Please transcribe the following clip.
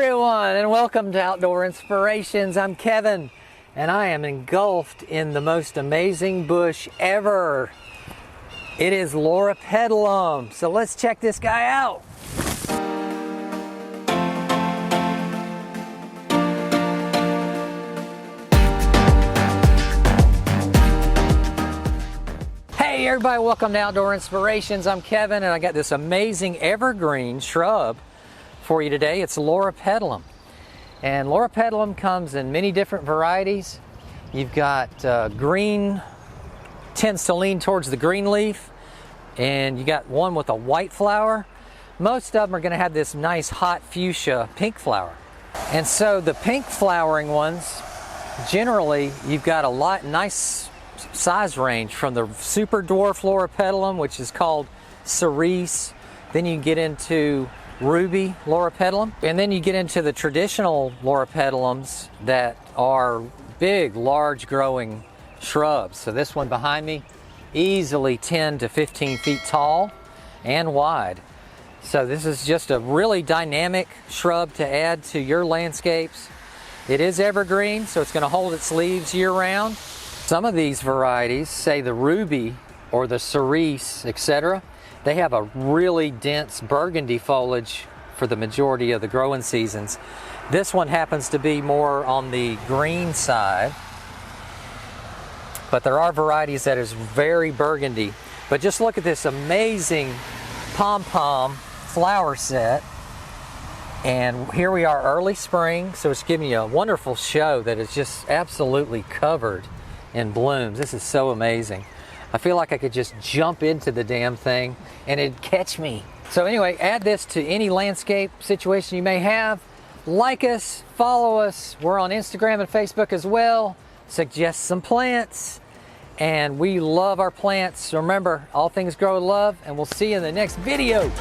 everyone, and welcome to Outdoor Inspirations. I'm Kevin, and I am engulfed in the most amazing bush ever. It is Loropetalum, so let's check this guy out. Hey everybody, welcome to Outdoor Inspirations. I'm Kevin, and I got this amazing evergreen shrub for you today. It's Loropetalum, and Loropetalum comes in many different varieties. You've got green, tends to lean towards the green leaf, and you got one with a white flower. Most of them are going to have this nice hot fuchsia pink flower. And so the pink flowering ones, generally you've got a nice size range from the super dwarf Loropetalum, which is called cerise. Then you get into ruby Loropetalum, and then you get into the traditional Loropetalums that are big, large growing shrubs. So this one behind me, easily 10 to 15 feet tall and wide. So this is just a really dynamic shrub to add to your landscapes. It is evergreen, so it's going to hold its leaves year round. Some of these varieties, say the ruby or the cerise, etc., they have a really dense burgundy foliage for the majority of the growing seasons. This one happens to be more on the green side, but there are varieties that is very burgundy. But just look at this amazing pom-pom flower set. And here we are early spring, so it's giving you a wonderful show that is just absolutely covered in blooms. This is so amazing. I feel like I could just jump into the damn thing and it'd catch me. So anyway, add this to any landscape situation you may have. Like us, follow us. We're on Instagram and Facebook as well. Suggest some plants. And we love our plants. So remember, all things grow with love, and we'll see you in the next video.